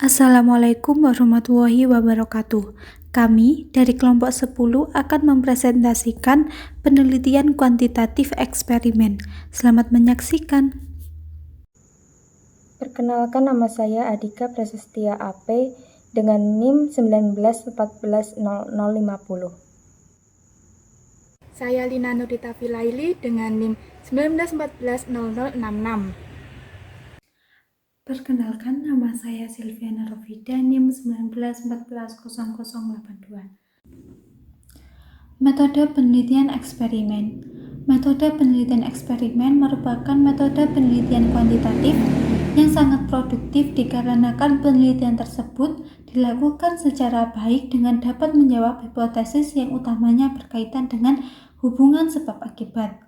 Assalamualaikum warahmatullahi wabarakatuh. Kami dari kelompok 10 akan mempresentasikan penelitian kuantitatif eksperimen. Selamat menyaksikan. Perkenalkan, nama saya Adika Prasestia AP dengan NIM 19140050. Saya Lina Nurita Filaili dengan NIM 19140066. Perkenalkan, nama saya Silviana Rofida, NIM 19140082. Metode penelitian eksperimen. Metode penelitian eksperimen merupakan metode penelitian kuantitatif yang sangat produktif dikarenakan penelitian tersebut dilakukan secara baik dengan dapat menjawab hipotesis yang utamanya berkaitan dengan hubungan sebab akibat.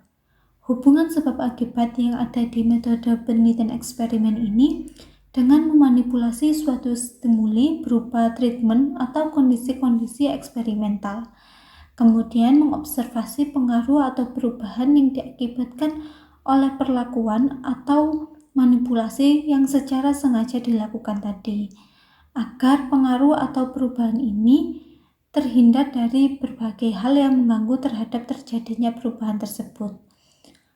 Hubungan sebab akibat yang ada di metode penelitian eksperimen ini dengan memanipulasi suatu stimuli berupa treatment atau kondisi-kondisi eksperimental. Kemudian mengobservasi pengaruh atau perubahan yang diakibatkan oleh perlakuan atau manipulasi yang secara sengaja dilakukan tadi, agar pengaruh atau perubahan ini terhindar dari berbagai hal yang mengganggu terhadap terjadinya perubahan tersebut.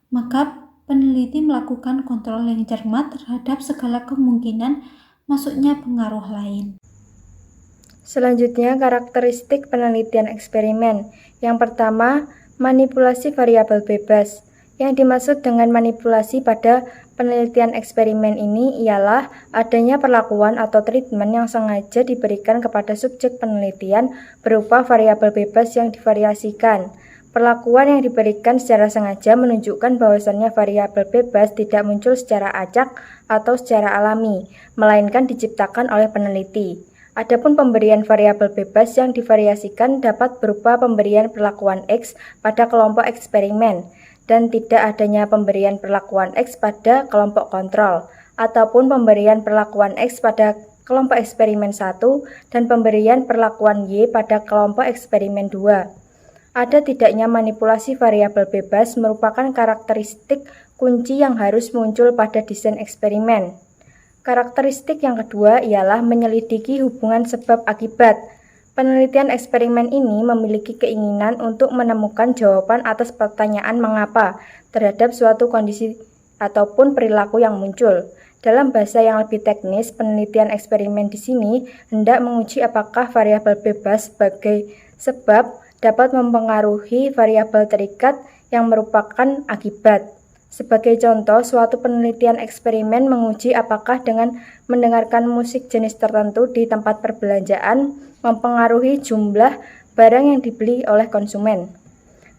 Maka peneliti melakukan kontrol yang cermat terhadap segala kemungkinan masuknya pengaruh lain. Selanjutnya, karakteristik penelitian eksperimen. Yang pertama, manipulasi variabel bebas. Yang dimaksud dengan manipulasi pada penelitian eksperimen ini ialah adanya perlakuan atau treatment yang sengaja diberikan kepada subjek penelitian berupa variabel bebas yang divariasikan. Perlakuan yang diberikan secara sengaja menunjukkan bahwasannya variabel bebas tidak muncul secara acak atau secara alami, melainkan diciptakan oleh peneliti. Adapun pemberian variabel bebas yang divariasikan dapat berupa pemberian perlakuan X pada kelompok eksperimen dan tidak adanya pemberian perlakuan X pada kelompok kontrol, ataupun pemberian perlakuan X pada kelompok eksperimen 1 dan pemberian perlakuan Y pada kelompok eksperimen 2. Ada tidaknya manipulasi variabel bebas merupakan karakteristik kunci yang harus muncul pada desain eksperimen. Karakteristik yang kedua ialah menyelidiki hubungan sebab akibat. Penelitian eksperimen ini memiliki keinginan untuk menemukan jawaban atas pertanyaan mengapa terhadap suatu kondisi ataupun perilaku yang muncul. Dalam bahasa yang lebih teknis, penelitian eksperimen di sini hendak menguji apakah variabel bebas sebagai sebab dapat mempengaruhi variabel terikat yang merupakan akibat. Sebagai contoh, suatu penelitian eksperimen menguji apakah dengan mendengarkan musik jenis tertentu di tempat perbelanjaan mempengaruhi jumlah barang yang dibeli oleh konsumen.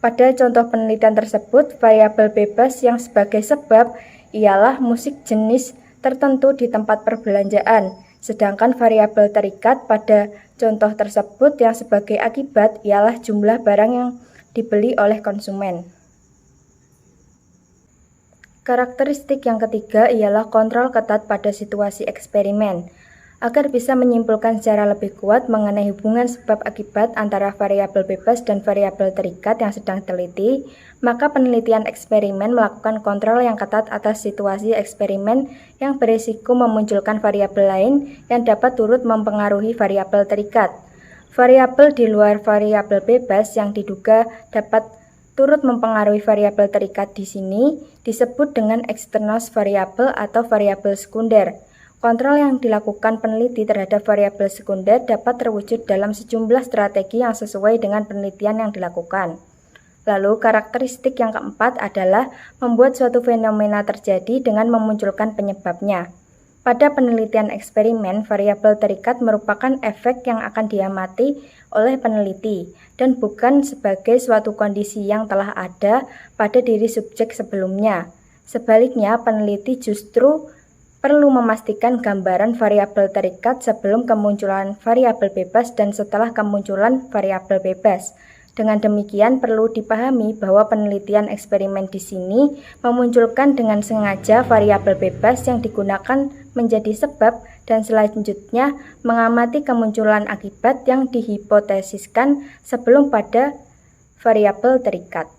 Pada contoh penelitian tersebut, variabel bebas yang sebagai sebab ialah musik jenis tertentu di tempat perbelanjaan, sedangkan variabel terikat pada contoh tersebut yang sebagai akibat ialah jumlah barang yang dibeli oleh konsumen. Karakteristik yang ketiga ialah kontrol ketat pada situasi eksperimen. Agar bisa menyimpulkan secara lebih kuat mengenai hubungan sebab akibat antara variabel bebas dan variabel terikat yang sedang diteliti, maka penelitian eksperimen melakukan kontrol yang ketat atas situasi eksperimen yang berisiko memunculkan variabel lain yang dapat turut mempengaruhi variabel terikat. Variabel di luar variabel bebas yang diduga dapat turut mempengaruhi variabel terikat di sini disebut dengan external variabel atau variabel sekunder. Kontrol yang dilakukan peneliti terhadap variabel sekunder dapat terwujud dalam sejumlah strategi yang sesuai dengan penelitian yang dilakukan. Lalu, karakteristik yang keempat adalah membuat suatu fenomena terjadi dengan memunculkan penyebabnya. Pada penelitian eksperimen, variabel terikat merupakan efek yang akan diamati oleh peneliti dan bukan sebagai suatu kondisi yang telah ada pada diri subjek sebelumnya. Sebaliknya, peneliti justru perlu memastikan gambaran variabel terikat sebelum kemunculan variabel bebas dan setelah kemunculan variabel bebas. Dengan demikian, perlu dipahami bahwa penelitian eksperimen di sini memunculkan dengan sengaja variabel bebas yang digunakan menjadi sebab dan selanjutnya mengamati kemunculan akibat yang dihipotesiskan sebelum pada variabel terikat.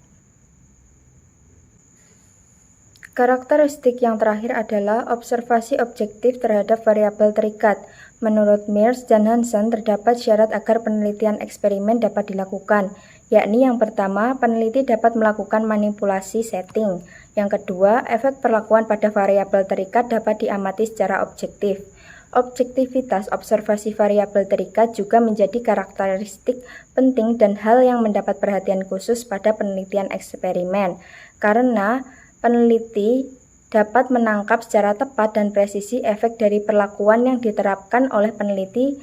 Karakteristik yang terakhir adalah observasi objektif terhadap variabel terikat. Menurut Mears dan Hansen, terdapat syarat agar penelitian eksperimen dapat dilakukan, yakni yang pertama, peneliti dapat melakukan manipulasi setting. Yang kedua, efek perlakuan pada variabel terikat dapat diamati secara objektif. Objektivitas observasi variabel terikat juga menjadi karakteristik penting dan hal yang mendapat perhatian khusus pada penelitian eksperimen, karena peneliti dapat menangkap secara tepat dan presisi efek dari perlakuan yang diterapkan oleh peneliti,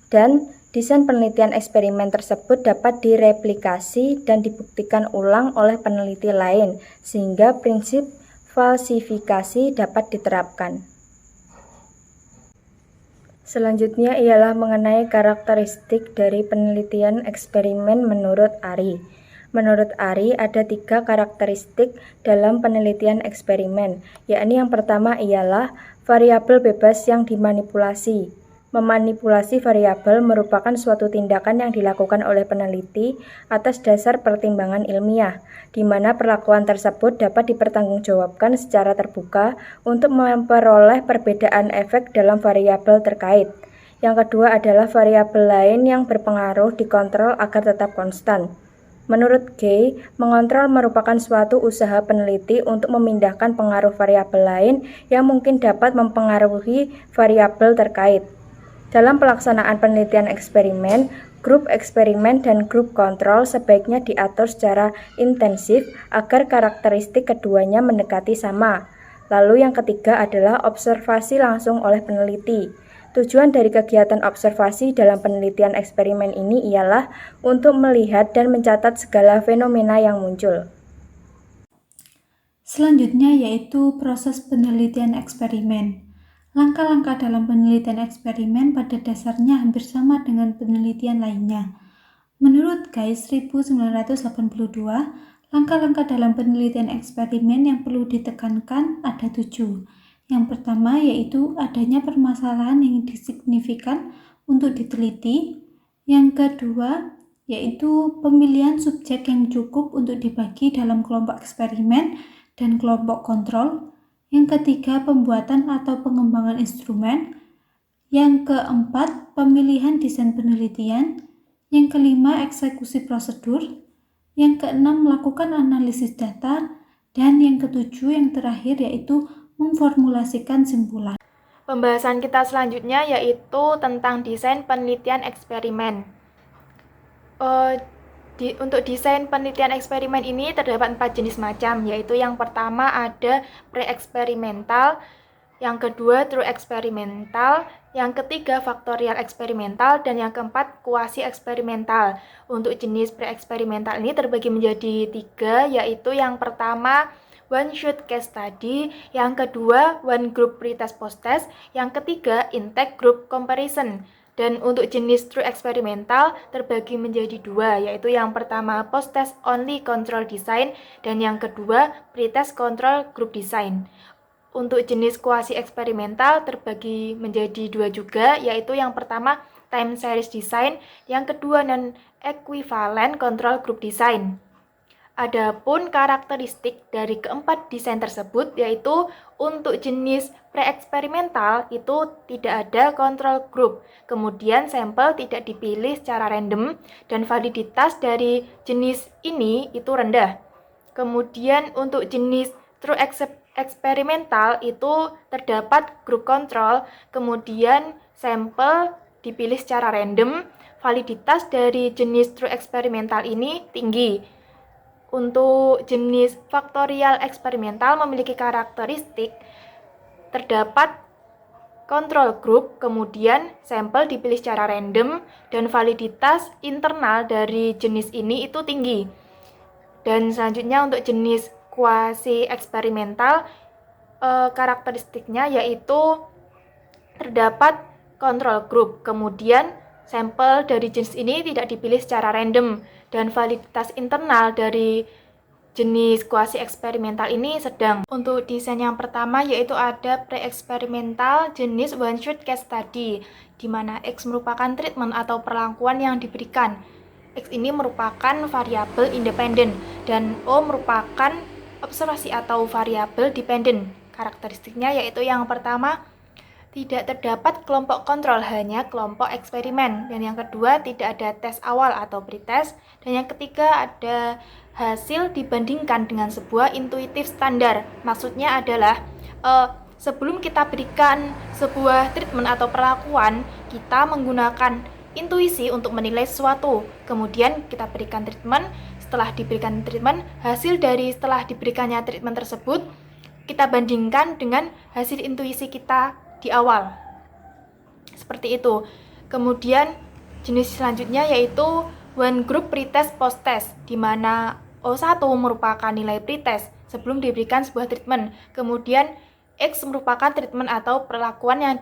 dan desain penelitian eksperimen tersebut dapat direplikasi dan dibuktikan ulang oleh peneliti lain, sehingga prinsip falsifikasi dapat diterapkan. Selanjutnya ialah mengenai karakteristik dari penelitian eksperimen menurut Ari. Menurut Ari, ada 3 karakteristik dalam penelitian eksperimen, yakni yang pertama ialah variabel bebas yang dimanipulasi. Memanipulasi variabel merupakan suatu tindakan yang dilakukan oleh peneliti atas dasar pertimbangan ilmiah, di mana perlakuan tersebut dapat dipertanggungjawabkan secara terbuka untuk memperoleh perbedaan efek dalam variabel terkait. Yang kedua adalah variabel lain yang berpengaruh dikontrol agar tetap konstan. Menurut Gay, mengontrol merupakan suatu usaha peneliti untuk memindahkan pengaruh variabel lain yang mungkin dapat mempengaruhi variabel terkait. Dalam pelaksanaan penelitian eksperimen, grup eksperimen dan grup kontrol sebaiknya diatur secara intensif agar karakteristik keduanya mendekati sama. Lalu yang ketiga adalah observasi langsung oleh peneliti. Tujuan dari kegiatan observasi dalam penelitian eksperimen ini ialah untuk melihat dan mencatat segala fenomena yang muncul. Selanjutnya yaitu proses penelitian eksperimen. Langkah-langkah dalam penelitian eksperimen pada dasarnya hampir sama dengan penelitian lainnya. Menurut Guys 1982, langkah-langkah dalam penelitian eksperimen yang perlu ditekankan ada 7. Yang pertama yaitu adanya permasalahan yang signifikan untuk diteliti. Yang kedua yaitu pemilihan subjek yang cukup untuk dibagi dalam kelompok eksperimen dan kelompok kontrol. Yang ketiga, pembuatan atau pengembangan instrumen. Yang keempat, pemilihan desain penelitian. Yang kelima, eksekusi prosedur. Yang keenam, melakukan analisis data. Dan yang ketujuh, yang terakhir yaitu memformulasikan simpulan. Pembahasan kita selanjutnya yaitu tentang desain penelitian eksperimen. Untuk desain penelitian eksperimen ini terdapat 4 jenis macam, yaitu yang pertama ada pre-eksperimental, yang kedua true eksperimental, yang ketiga faktorial eksperimental, dan yang keempat kuasi eksperimental. Untuk jenis pre-eksperimental ini terbagi menjadi 3, yaitu yang pertama one shot case study, yang kedua one group pretest post-test, yang ketiga intake group comparison. Dan untuk jenis true eksperimental terbagi menjadi 2, yaitu yang pertama post-test only control design dan yang kedua pretest control group design. Untuk jenis kuasi eksperimental terbagi menjadi 2 juga, yaitu yang pertama time series design, yang kedua non-equivalent control group design. Adapun karakteristik dari keempat desain tersebut yaitu untuk jenis pre-eksperimental itu tidak ada control group, kemudian sampel tidak dipilih secara random dan validitas dari jenis ini itu rendah. Kemudian untuk jenis true eksperimental itu terdapat group control, kemudian sampel dipilih secara random, validitas dari jenis true eksperimental ini tinggi. Untuk jenis faktorial eksperimental memiliki karakteristik terdapat control group, kemudian sampel dipilih secara random, dan validitas internal dari jenis ini itu tinggi. Dan selanjutnya untuk jenis kuasi eksperimental, karakteristiknya yaitu terdapat control group, kemudian sampel dari jenis ini tidak dipilih secara random, dan validitas internal dari jenis kuasi eksperimental ini sedang. Untuk desain yang pertama yaitu ada pre-eksperimental jenis one shot case study, di mana X merupakan treatment atau perlakuan yang diberikan. X ini merupakan variabel independen dan O merupakan observasi atau variabel dependent. Karakteristiknya yaitu yang pertama, tidak terdapat kelompok kontrol, hanya kelompok eksperimen. Dan yang kedua, tidak ada tes awal atau pretest. Dan yang ketiga, ada hasil dibandingkan dengan sebuah intuitif standar. Maksudnya adalah sebelum kita berikan sebuah treatment atau perlakuan, kita menggunakan intuisi untuk menilai sesuatu. Kemudian kita berikan treatment. Setelah diberikan treatment, hasil dari setelah diberikannya treatment tersebut kita bandingkan dengan hasil intuisi kita di awal. Seperti itu. Kemudian jenis selanjutnya yaitu one group pretest post-test, di mana O1 merupakan nilai pretest sebelum diberikan sebuah treatment. Kemudian X merupakan treatment atau perlakuan yang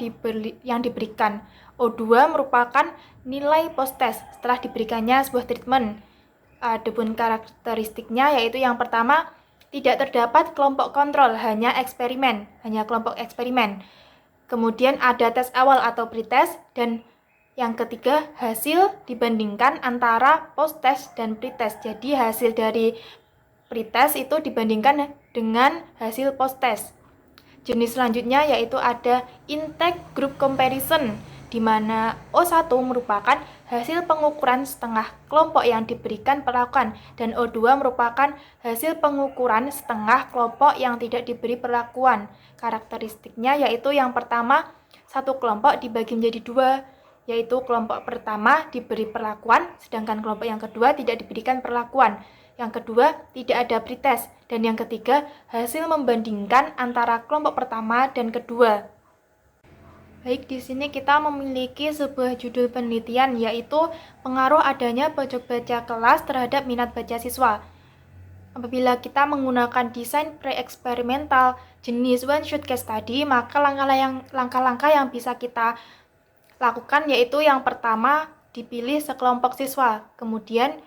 diberikan. O2 merupakan nilai post-test setelah diberikannya sebuah treatment. Adapun karakteristiknya yaitu yang pertama, tidak terdapat kelompok kontrol, hanya kelompok eksperimen. Kemudian ada tes awal atau pretest, dan yang ketiga, hasil dibandingkan antara post-test dan pretest. Jadi hasil dari pretest itu dibandingkan dengan hasil post-test. Jenis selanjutnya yaitu ada intake group comparison, di mana O1 merupakan hasil pengukuran setengah kelompok yang diberikan perlakuan, dan O2 merupakan hasil pengukuran setengah kelompok yang tidak diberi perlakuan. Karakteristiknya yaitu yang pertama, satu kelompok dibagi menjadi dua, yaitu kelompok pertama diberi perlakuan, sedangkan kelompok yang kedua tidak diberikan perlakuan. Yang kedua, tidak ada pretest, dan yang ketiga, hasil membandingkan antara kelompok pertama dan kedua. Baik, di sini kita memiliki sebuah judul penelitian, yaitu pengaruh adanya pojok baca kelas terhadap minat baca siswa. Apabila kita menggunakan desain pre-eksperimental jenis one-shot case study, maka langkah-langkah yang bisa kita lakukan yaitu yang pertama, dipilih sekelompok siswa. Kemudian,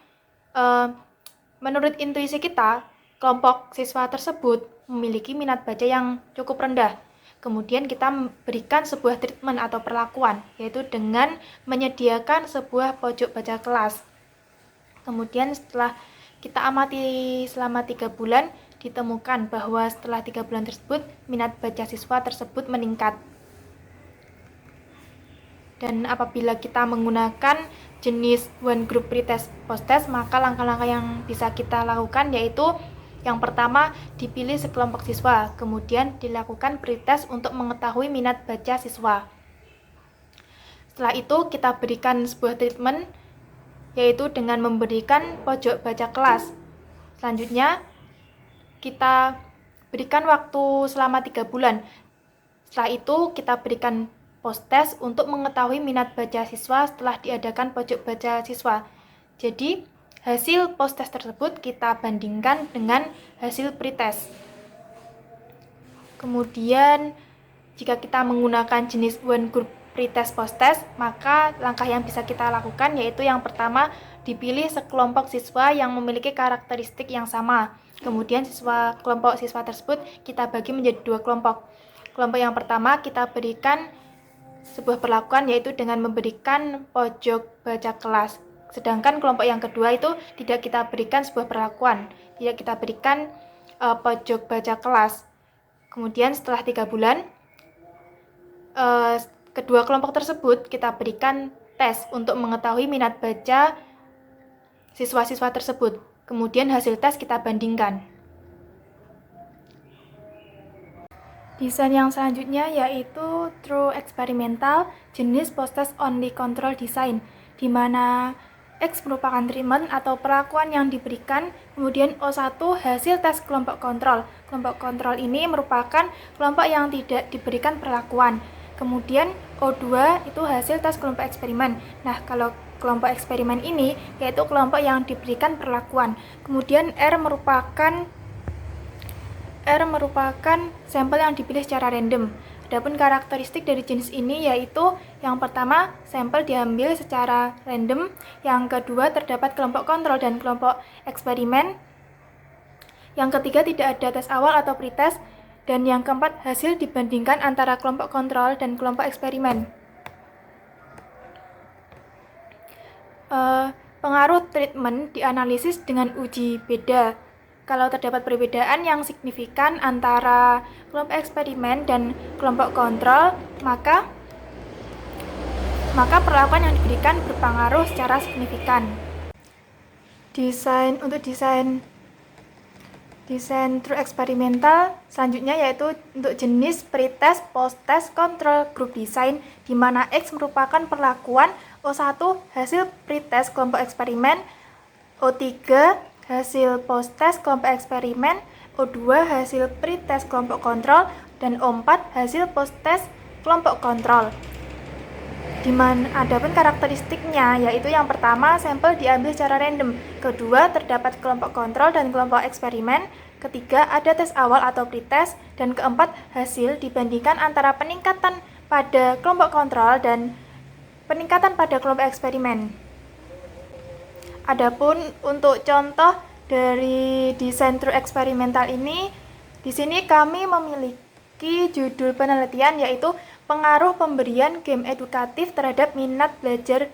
menurut intuisi kita, kelompok siswa tersebut memiliki minat baca yang cukup rendah. Kemudian kita berikan sebuah treatment atau perlakuan, yaitu dengan menyediakan sebuah pojok baca kelas. Kemudian setelah kita amati selama 3 bulan, ditemukan bahwa setelah 3 bulan tersebut, minat baca siswa tersebut meningkat. Dan apabila kita menggunakan jenis one group pretest post-test, maka langkah-langkah yang bisa kita lakukan yaitu yang pertama, dipilih sekelompok siswa, kemudian dilakukan pretest untuk mengetahui minat baca siswa. Setelah itu, kita berikan sebuah treatment, yaitu dengan memberikan pojok baca kelas. Selanjutnya, kita berikan waktu selama 3 bulan. Setelah itu, kita berikan post-test untuk mengetahui minat baca siswa setelah diadakan pojok baca siswa. Jadi, hasil post-test tersebut kita bandingkan dengan hasil pretest. Kemudian, jika kita menggunakan jenis one group pretest post-test, maka langkah yang bisa kita lakukan yaitu yang pertama, dipilih sekelompok siswa yang memiliki karakteristik yang sama. Kemudian kelompok siswa tersebut kita bagi menjadi 2 kelompok. Kelompok yang pertama kita berikan sebuah perlakuan yaitu dengan memberikan pojok baca kelas. Sedangkan kelompok yang kedua itu tidak kita berikan sebuah perlakuan, tidak kita berikan pojok baca kelas. Kemudian setelah 3 bulan, kedua kelompok tersebut kita berikan tes untuk mengetahui minat baca siswa-siswa tersebut. Kemudian hasil tes kita bandingkan. Desain yang selanjutnya yaitu true experimental jenis post-test only control design, di mana X merupakan treatment atau perlakuan yang diberikan, kemudian O1 hasil tes kelompok kontrol. Kelompok kontrol ini merupakan kelompok yang tidak diberikan perlakuan. Kemudian O2 itu hasil tes kelompok eksperimen. Nah, kalau kelompok eksperimen ini yaitu kelompok yang diberikan perlakuan. Kemudian R merupakan sampel yang dipilih secara random. Adapun karakteristik dari jenis ini yaitu yang pertama, sampel diambil secara random, yang kedua, terdapat kelompok kontrol dan kelompok eksperimen, yang ketiga, tidak ada tes awal atau pretest, dan yang keempat, hasil dibandingkan antara kelompok kontrol dan kelompok eksperimen. Pengaruh treatment dianalisis dengan uji beda. Kalau terdapat perbedaan yang signifikan antara kelompok eksperimen dan kelompok kontrol, maka perlakuan yang diberikan berpengaruh secara signifikan. Desain true eksperimental selanjutnya yaitu untuk jenis pretest, posttest, control group design, di mana X merupakan perlakuan, O1 hasil pretest kelompok eksperimen, O3 hasil posttest kelompok eksperimen, O2 hasil pretest kelompok kontrol, dan O4 hasil posttest kelompok kontrol. Dimana adapun karakteristiknya yaitu yang pertama, sampel diambil secara random, kedua, terdapat kelompok kontrol dan kelompok eksperimen, ketiga, ada tes awal atau pretest, dan keempat, hasil dibandingkan antara peningkatan pada kelompok kontrol dan peningkatan pada kelompok eksperimen. Adapun untuk contoh dari desain true eksperimental ini, di sini kami memiliki judul penelitian yaitu pengaruh pemberian game edukatif terhadap minat belajar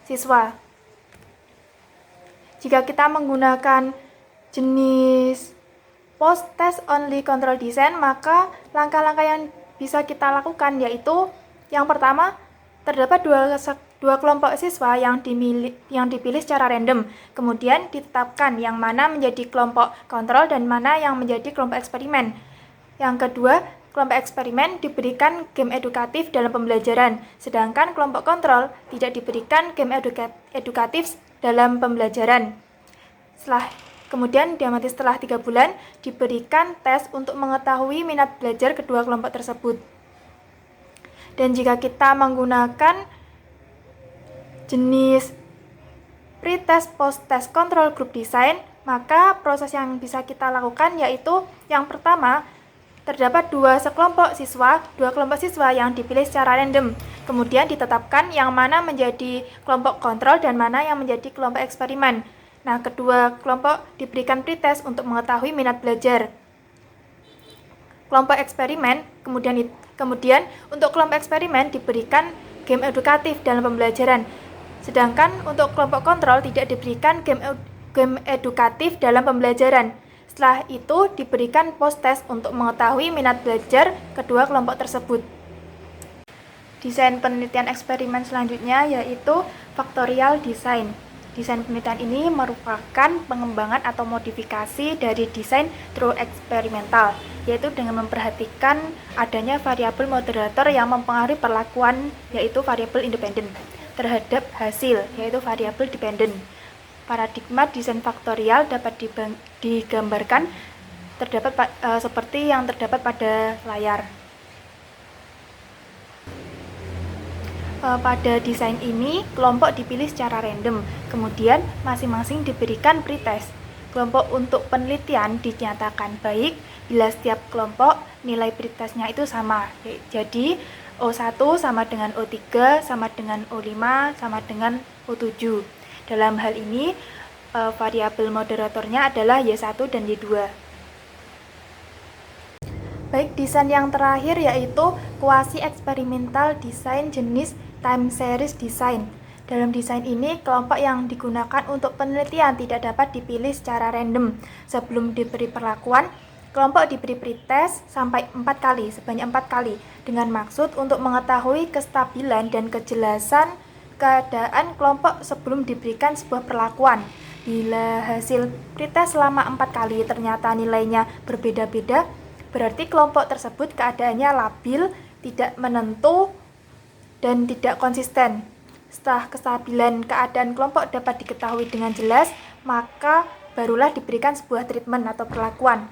siswa. Jika kita menggunakan jenis post-test only control design, maka langkah-langkah yang bisa kita lakukan yaitu yang pertama, terdapat dua kelompok siswa yang dipilih secara random, kemudian ditetapkan yang mana menjadi kelompok kontrol dan mana yang menjadi kelompok eksperimen. Yang kedua, kelompok eksperimen diberikan game edukatif dalam pembelajaran, sedangkan kelompok kontrol tidak diberikan game edukatif dalam pembelajaran. Kemudian diamati setelah 3 bulan, diberikan tes untuk mengetahui minat belajar kedua kelompok tersebut. Dan jika kita menggunakan jenis pretest, posttest, control group design, maka proses yang bisa kita lakukan yaitu yang pertama, terdapat dua kelompok siswa yang dipilih secara random, kemudian ditetapkan yang mana menjadi kelompok kontrol dan mana yang menjadi kelompok eksperimen. Nah, kedua kelompok diberikan pretest untuk mengetahui minat belajar kelompok eksperimen, kemudian untuk kelompok eksperimen diberikan game edukatif dalam pembelajaran, sedangkan untuk kelompok kontrol tidak diberikan game edukatif dalam pembelajaran. Setelah itu diberikan post-test untuk mengetahui minat belajar kedua kelompok tersebut. Desain penelitian eksperimen selanjutnya yaitu faktorial design. Desain penelitian ini merupakan pengembangan atau modifikasi dari desain true eksperimental, yaitu dengan memperhatikan adanya variabel moderator yang mempengaruhi perlakuan, yaitu variabel independen, terhadap hasil, yaitu variabel dependen. Paradigma desain faktorial dapat digambarkan seperti yang terdapat pada layar. Pada desain ini, kelompok dipilih secara random, kemudian masing-masing diberikan pretest. Kelompok untuk penelitian dinyatakan baik bila setiap kelompok nilai pretestnya itu sama. Jadi, O1 sama dengan O3, sama dengan O5, sama dengan O7. Dalam hal ini, variabel moderatornya adalah Y1 dan Y2. Baik, desain yang terakhir yaitu kuasi eksperimental desain jenis time series design. Dalam desain ini, kelompok yang digunakan untuk penelitian tidak dapat dipilih secara random. Sebelum diberi perlakuan, kelompok diberi pretest sebanyak 4 kali, dengan maksud untuk mengetahui kestabilan dan kejelasan keadaan kelompok sebelum diberikan sebuah perlakuan. Bila hasil pretest selama 4 kali ternyata nilainya berbeda-beda, berarti kelompok tersebut keadaannya labil, tidak menentu, dan tidak konsisten. Setelah kestabilan keadaan kelompok dapat diketahui dengan jelas, maka barulah diberikan sebuah treatment atau perlakuan.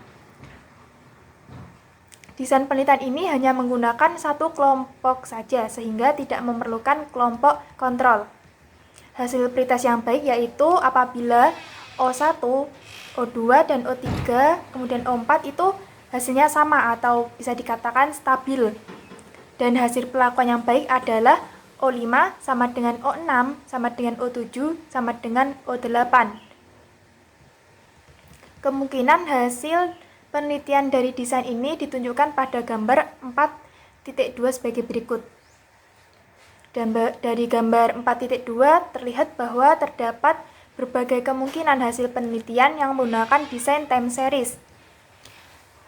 Desain penelitian ini hanya menggunakan satu kelompok saja, sehingga tidak memerlukan kelompok kontrol. Hasil pretest yang baik yaitu apabila O1, O2, dan O3, kemudian O4 itu hasilnya sama atau bisa dikatakan stabil. Dan hasil perlakuan yang baik adalah O5 sama dengan O6, sama dengan O7, sama dengan O8. Kemungkinan hasil penelitian dari desain ini ditunjukkan pada gambar 4.2 sebagai berikut. Dan dari gambar 4.2 terlihat bahwa terdapat berbagai kemungkinan hasil penelitian yang menggunakan desain time series.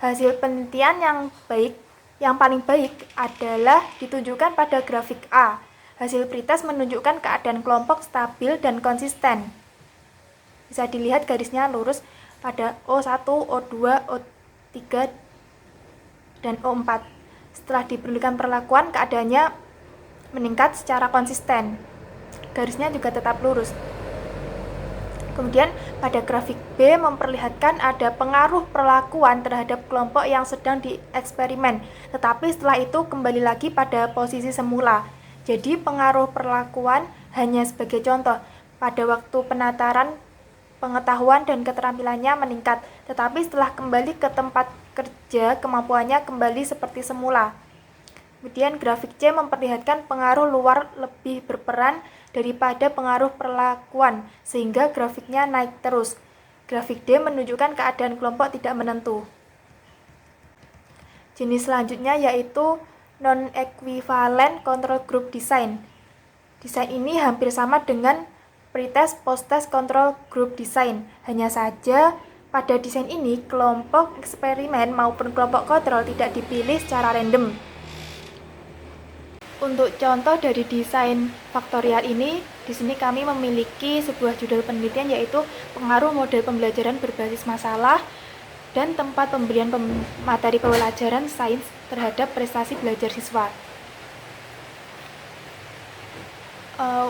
Hasil penelitian yang paling baik adalah ditunjukkan pada grafik A. Hasil pretest menunjukkan keadaan kelompok stabil dan konsisten. Bisa dilihat garisnya lurus pada O1, O2, O3, dan O4. Setelah diberikan perlakuan, keadaannya meningkat secara konsisten. Garisnya juga tetap lurus. Kemudian pada grafik B memperlihatkan ada pengaruh perlakuan terhadap kelompok yang sedang dieksperimen, tetapi setelah itu kembali lagi pada posisi semula. Jadi pengaruh perlakuan hanya sebagai contoh. Pada waktu penataran, pengetahuan dan keterampilannya meningkat, tetapi setelah kembali ke tempat kerja, kemampuannya kembali seperti semula. Kemudian grafik C memperlihatkan pengaruh luar lebih berperan daripada pengaruh perlakuan, sehingga grafiknya naik terus. Grafik D menunjukkan keadaan kelompok tidak menentu. Jenis selanjutnya yaitu non-equivalent control group design. Desain ini hampir sama dengan pretest post-test control group design. Hanya saja pada desain ini kelompok eksperimen maupun kelompok kontrol tidak dipilih secara random. Untuk contoh dari desain faktorial ini, di sini kami memiliki sebuah judul penelitian yaitu pengaruh model pembelajaran berbasis masalah dan tempat pemberian materi pembelajaran sains terhadap prestasi belajar siswa.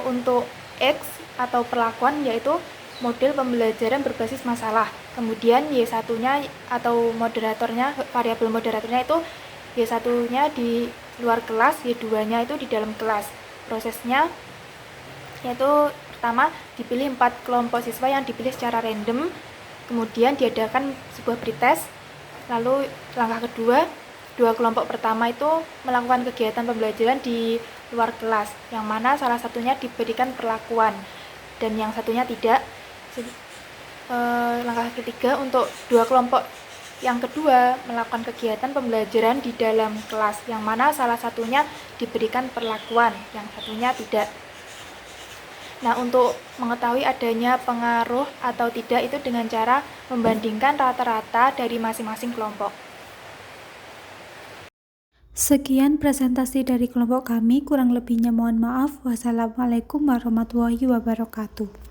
Untuk X atau perlakuan yaitu model pembelajaran berbasis masalah. Kemudian Y1-nya atau moderatornya, variabel moderatornya itu Y1-nya di luar kelas, Y2-nya itu di dalam kelas. Prosesnya yaitu pertama dipilih 4 kelompok siswa yang dipilih secara random, kemudian diadakan sebuah pretest. Lalu langkah kedua, 2 kelompok pertama itu melakukan kegiatan pembelajaran di luar kelas, yang mana salah satunya diberikan perlakuan dan yang satunya tidak. Langkah ketiga, untuk 2 kelompok yang kedua melakukan kegiatan pembelajaran di dalam kelas, yang mana salah satunya diberikan perlakuan, yang satunya tidak. Nah, untuk mengetahui adanya pengaruh atau tidak itu dengan cara membandingkan rata-rata dari masing-masing kelompok. Sekian presentasi dari kelompok kami, kurang lebihnya mohon maaf. Wassalamualaikum warahmatullahi wabarakatuh.